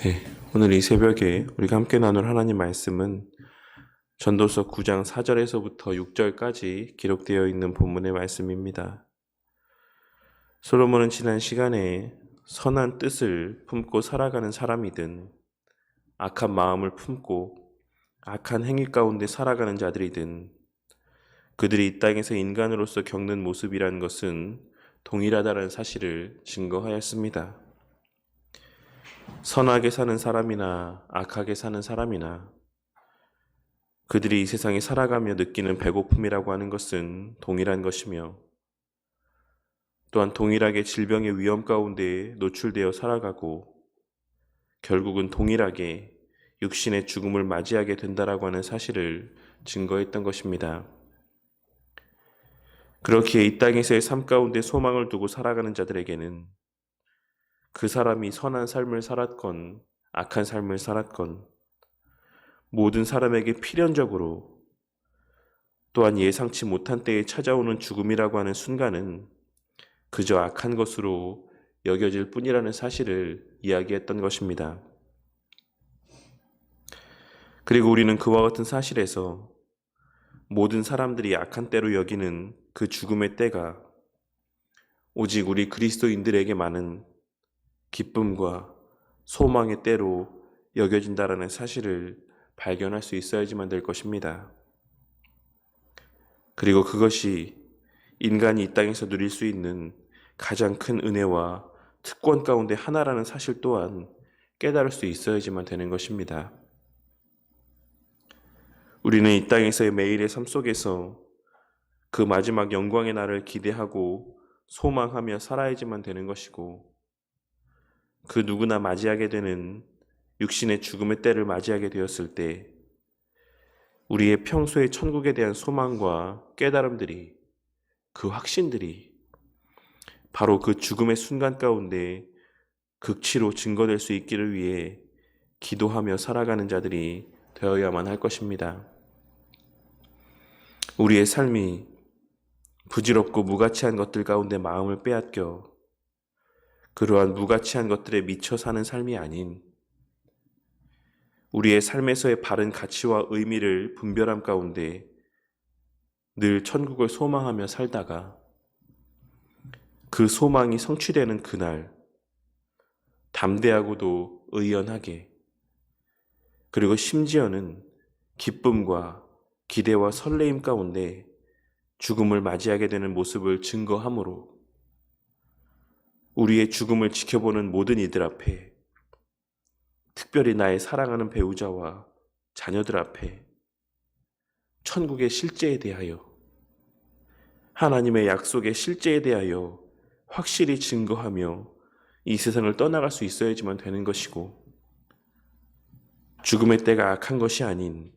네, 오늘 이 새벽에 우리가 함께 나눌 하나님 말씀은 전도서 9장 4절에서부터 6절까지 기록되어 있는 본문의 말씀입니다. 솔로몬은 지난 시간에 선한 뜻을 품고 살아가는 사람이든 악한 마음을 품고 악한 행위 가운데 살아가는 자들이든 그들이 이 땅에서 인간으로서 겪는 모습이라는 것은 동일하다는 사실을 증거하였습니다. 선하게 사는 사람이나 악하게 사는 사람이나 그들이 이 세상에 살아가며 느끼는 배고픔이라고 하는 것은 동일한 것이며 또한 동일하게 질병의 위험 가운데 노출되어 살아가고 결국은 동일하게 육신의 죽음을 맞이하게 된다라고 하는 사실을 증거했던 것입니다. 그렇기에 이 땅에서의 삶 가운데 소망을 두고 살아가는 자들에게는 그 사람이 선한 삶을 살았건 악한 삶을 살았건 모든 사람에게 필연적으로 또한 예상치 못한 때에 찾아오는 죽음이라고 하는 순간은 그저 악한 것으로 여겨질 뿐이라는 사실을 이야기했던 것입니다. 그리고 우리는 그와 같은 사실에서 모든 사람들이 악한 때로 여기는 그 죽음의 때가 오직 우리 그리스도인들에게만은 기쁨과 소망의 때로 여겨진다라는 사실을 발견할 수 있어야지만 될 것입니다. 그리고 그것이 인간이 이 땅에서 누릴 수 있는 가장 큰 은혜와 특권 가운데 하나라는 사실 또한 깨달을 수 있어야지만 되는 것입니다. 우리는 이 땅에서의 매일의 삶 속에서 그 마지막 영광의 날을 기대하고 소망하며 살아야지만 되는 것이고 그 누구나 맞이하게 되는 육신의 죽음의 때를 맞이하게 되었을 때 우리의 평소의 천국에 대한 소망과 깨달음들이 그 확신들이 바로 그 죽음의 순간 가운데 극치로 증거될 수 있기를 위해 기도하며 살아가는 자들이 되어야만 할 것입니다. 우리의 삶이 부질없고 무가치한 것들 가운데 마음을 빼앗겨 그러한 무가치한 것들에 미쳐 사는 삶이 아닌 우리의 삶에서의 바른 가치와 의미를 분별함 가운데 늘 천국을 소망하며 살다가 그 소망이 성취되는 그날 담대하고도 의연하게 그리고 심지어는 기쁨과 기대와 설레임 가운데 죽음을 맞이하게 되는 모습을 증거함으로 우리의 죽음을 지켜보는 모든 이들 앞에 특별히 나의 사랑하는 배우자와 자녀들 앞에 천국의 실제에 대하여 하나님의 약속의 실제에 대하여 확실히 증거하며 이 세상을 떠나갈 수 있어야지만 되는 것이고 죽음의 때가 악한 것이 아닌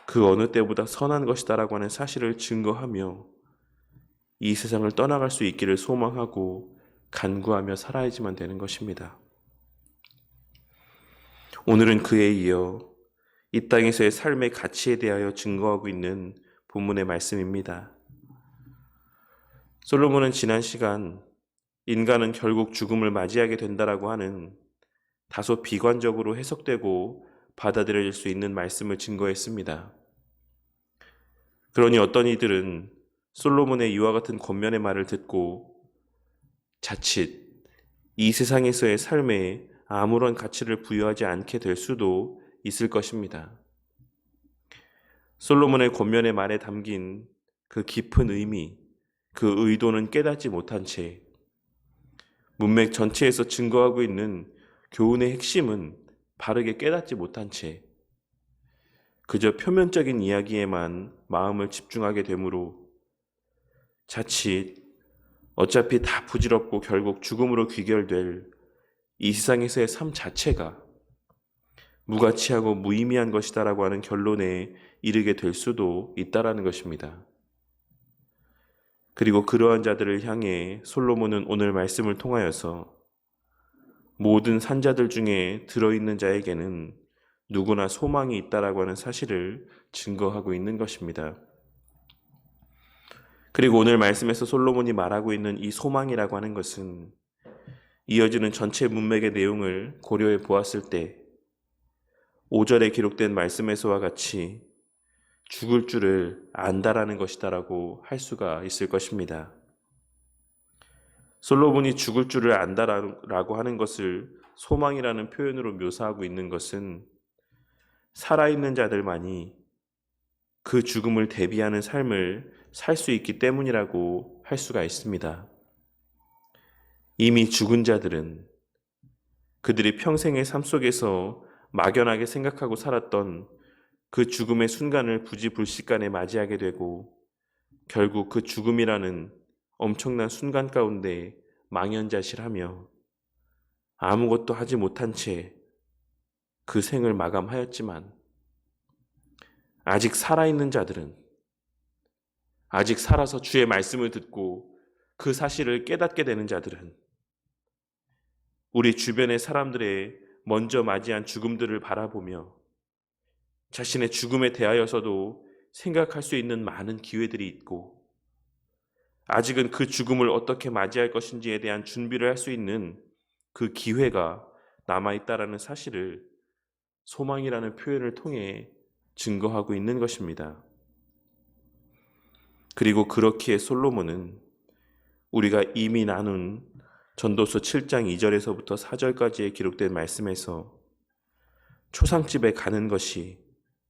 그 어느 때보다 선한 것이다라고 하는 사실을 증거하며 이 세상을 떠나갈 수 있기를 소망하고 간구하며 살아야지만 되는 것입니다. 오늘은 그에 이어 이 땅에서의 삶의 가치에 대하여 증거하고 있는 본문의 말씀입니다. 솔로몬은 지난 시간 인간은 결국 죽음을 맞이하게 된다라고 하는 다소 비관적으로 해석되고 받아들여질 수 있는 말씀을 증거했습니다. 그러니 어떤 이들은 솔로몬의 이와 같은 권면의 말을 듣고 자칫 이 세상에서의 삶에 아무런 가치를 부여하지 않게 될 수도 있을 것입니다. 솔로몬의 권면의 말에 담긴 그 깊은 의미, 그 의도는 깨닫지 못한 채 문맥 전체에서 증거하고 있는 교훈의 핵심은 바르게 깨닫지 못한 채 그저 표면적인 이야기에만 마음을 집중하게 되므로 자칫 어차피 다 부질없고 결국 죽음으로 귀결될 이 세상에서의 삶 자체가 무가치하고 무의미한 것이다라고 하는 결론에 이르게 될 수도 있다라는 것입니다. 그리고 그러한 자들을 향해 솔로몬은 오늘 말씀을 통하여서 모든 산자들 중에 들어있는 자에게는 누구나 소망이 있다라고 하는 사실을 증거하고 있는 것입니다. 그리고 오늘 말씀에서 솔로몬이 말하고 있는 이 소망이라고 하는 것은 이어지는 전체 문맥의 내용을 고려해 보았을 때 5절에 기록된 말씀에서와 같이 죽을 줄을 안다라는 것이다라고 할 수가 있을 것입니다. 솔로몬이 죽을 줄을 안다라고 하는 것을 소망이라는 표현으로 묘사하고 있는 것은 살아있는 자들만이 그 죽음을 대비하는 삶을 살 수 있기 때문이라고 할 수가 있습니다. 이미 죽은 자들은 그들이 평생의 삶 속에서 막연하게 생각하고 살았던 그 죽음의 순간을 부지불식간에 맞이하게 되고 결국 그 죽음이라는 엄청난 순간 가운데 망연자실하며 아무것도 하지 못한 채 그 생을 마감하였지만 아직 살아있는 자들은 아직 살아서 주의 말씀을 듣고 그 사실을 깨닫게 되는 자들은 우리 주변의 사람들의 먼저 맞이한 죽음들을 바라보며 자신의 죽음에 대하여서도 생각할 수 있는 많은 기회들이 있고 아직은 그 죽음을 어떻게 맞이할 것인지에 대한 준비를 할 수 있는 그 기회가 남아있다라는 사실을 소망이라는 표현을 통해 증거하고 있는 것입니다. 그리고 그렇기에 솔로몬은 우리가 이미 나눈 전도서 7장 2절에서부터 4절까지에 기록된 말씀에서 초상집에 가는 것이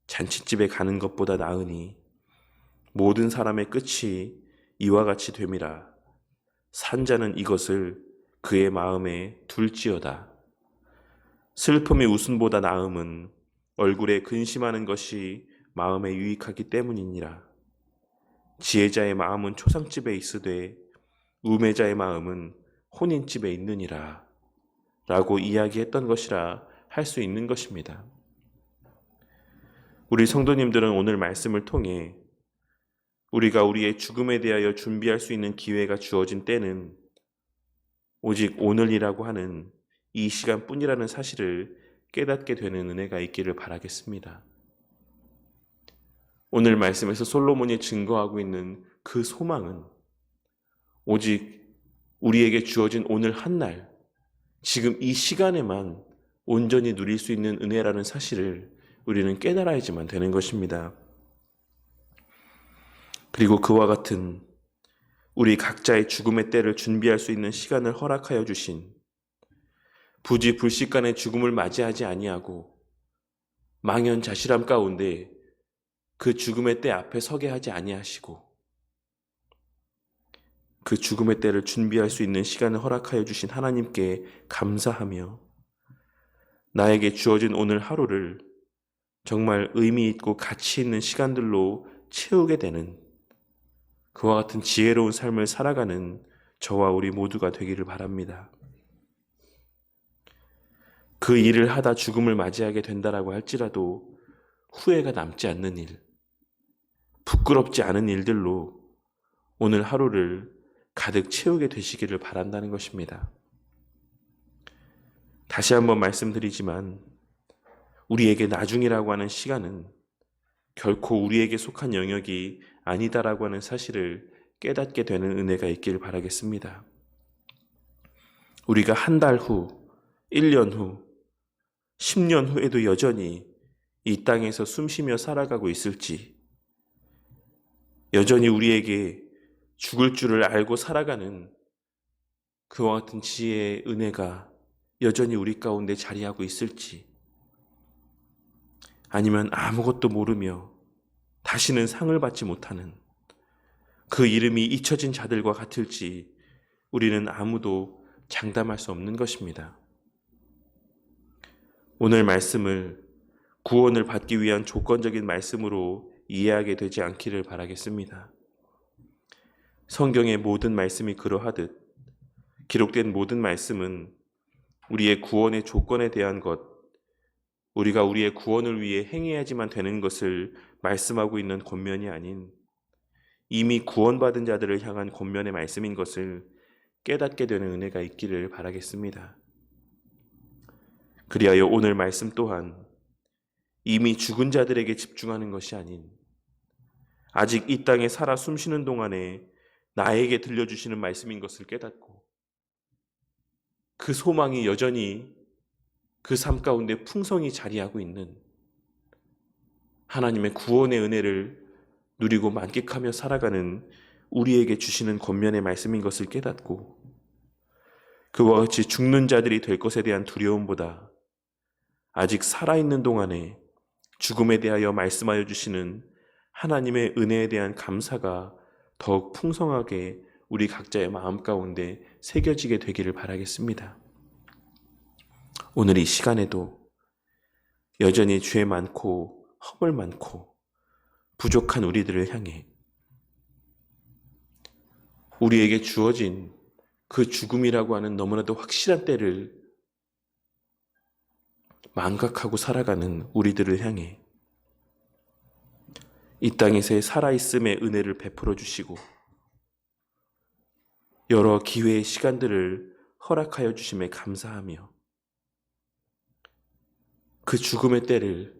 잔치집에 가는 것보다 나으니 모든 사람의 끝이 이와 같이 됨이라. 산자는 이것을 그의 마음에 둘지어다. 슬픔이 웃음보다 나음은 얼굴에 근심하는 것이 마음에 유익하기 때문이니라. 지혜자의 마음은 초상집에 있으되 우매자의 마음은 혼인집에 있느니라 라고 이야기했던 것이라 할 수 있는 것입니다. 우리 성도님들은 오늘 말씀을 통해 우리가 우리의 죽음에 대하여 준비할 수 있는 기회가 주어진 때는 오직 오늘이라고 하는 이 시간뿐이라는 사실을 깨닫게 되는 은혜가 있기를 바라겠습니다. 오늘 말씀에서 솔로몬이 증거하고 있는 그 소망은 오직 우리에게 주어진 오늘 한 날, 지금 이 시간에만 온전히 누릴 수 있는 은혜라는 사실을 우리는 깨달아야지만 되는 것입니다. 그리고 그와 같은 우리 각자의 죽음의 때를 준비할 수 있는 시간을 허락하여 주신 부지불식간의 죽음을 맞이하지 아니하고 망연자실함 가운데 그 죽음의 때 앞에 서게 하지 아니하시고 그 죽음의 때를 준비할 수 있는 시간을 허락하여 주신 하나님께 감사하며 나에게 주어진 오늘 하루를 정말 의미 있고 가치 있는 시간들로 채우게 되는 그와 같은 지혜로운 삶을 살아가는 저와 우리 모두가 되기를 바랍니다. 그 일을 하다 죽음을 맞이하게 된다라고 할지라도 후회가 남지 않는 일, 부끄럽지 않은 일들로 오늘 하루를 가득 채우게 되시기를 바란다는 것입니다. 다시 한번 말씀드리지만 우리에게 나중이라고 하는 시간은 결코 우리에게 속한 영역이 아니다라고 하는 사실을 깨닫게 되는 은혜가 있기를 바라겠습니다. 우리가 한 달 후, 1년 후, 10년 후에도 여전히 이 땅에서 숨쉬며 살아가고 있을지, 여전히 우리에게 죽을 줄을 알고 살아가는 그와 같은 지혜의 은혜가 여전히 우리 가운데 자리하고 있을지, 아니면 아무것도 모르며 다시는 상을 받지 못하는 그 이름이 잊혀진 자들과 같을지 우리는 아무도 장담할 수 없는 것입니다. 오늘 말씀을 구원을 받기 위한 조건적인 말씀으로 이해하게 되지 않기를 바라겠습니다. 성경의 모든 말씀이 그러하듯 기록된 모든 말씀은 우리의 구원의 조건에 대한 것, 우리가 우리의 구원을 위해 행해야지만 되는 것을 말씀하고 있는 권면이 아닌 이미 구원받은 자들을 향한 권면의 말씀인 것을 깨닫게 되는 은혜가 있기를 바라겠습니다. 그리하여 오늘 말씀 또한 이미 죽은 자들에게 집중하는 것이 아닌 아직 이 땅에 살아 숨쉬는 동안에 나에게 들려주시는 말씀인 것을 깨닫고 그 소망이 여전히 그 삶 가운데 풍성히 자리하고 있는 하나님의 구원의 은혜를 누리고 만끽하며 살아가는 우리에게 주시는 권면의 말씀인 것을 깨닫고 그와 같이 죽는 자들이 될 것에 대한 두려움보다 아직 살아있는 동안에 죽음에 대하여 말씀하여 주시는 하나님의 은혜에 대한 감사가 더욱 풍성하게 우리 각자의 마음 가운데 새겨지게 되기를 바라겠습니다. 오늘 이 시간에도 여전히 죄 많고 허물 많고 부족한 우리들을 향해 우리에게 주어진 그 죽음이라고 하는 너무나도 확실한 때를 망각하고 살아가는 우리들을 향해 이 땅에서의 살아있음의 은혜를 베풀어 주시고 여러 기회의 시간들을 허락하여 주심에 감사하며 그 죽음의 때를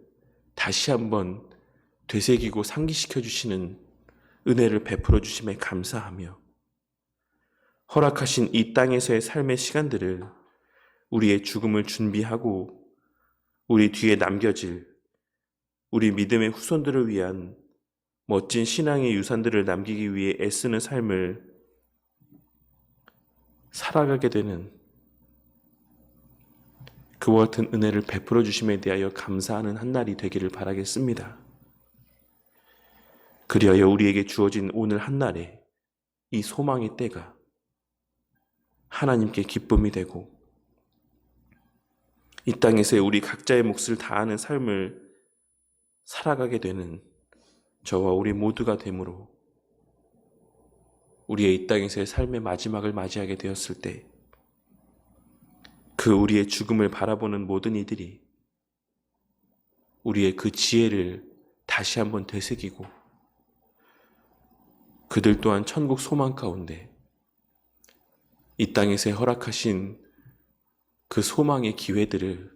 다시 한번 되새기고 상기시켜 주시는 은혜를 베풀어 주심에 감사하며 허락하신 이 땅에서의 삶의 시간들을 우리의 죽음을 준비하고 우리 뒤에 남겨질 우리 믿음의 후손들을 위한 멋진 신앙의 유산들을 남기기 위해 애쓰는 삶을 살아가게 되는 그와 같은 은혜를 베풀어 주심에 대하여 감사하는 한 날이 되기를 바라겠습니다. 그리하여 우리에게 주어진 오늘 한 날에 이 소망의 때가 하나님께 기쁨이 되고 이 땅에서의 우리 각자의 몫을 다하는 삶을 살아가게 되는 저와 우리 모두가 되므로 우리의 이 땅에서의 삶의 마지막을 맞이하게 되었을 때 그 우리의 죽음을 바라보는 모든 이들이 우리의 그 지혜를 다시 한번 되새기고 그들 또한 천국 소망 가운데 이 땅에서 허락하신 그 소망의 기회들을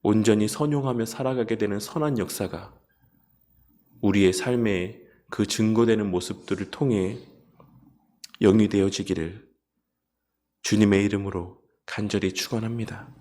온전히 선용하며 살아가게 되는 선한 역사가 우리의 삶의 그 증거되는 모습들을 통해 영위되어지기를 주님의 이름으로 간절히 축원합니다.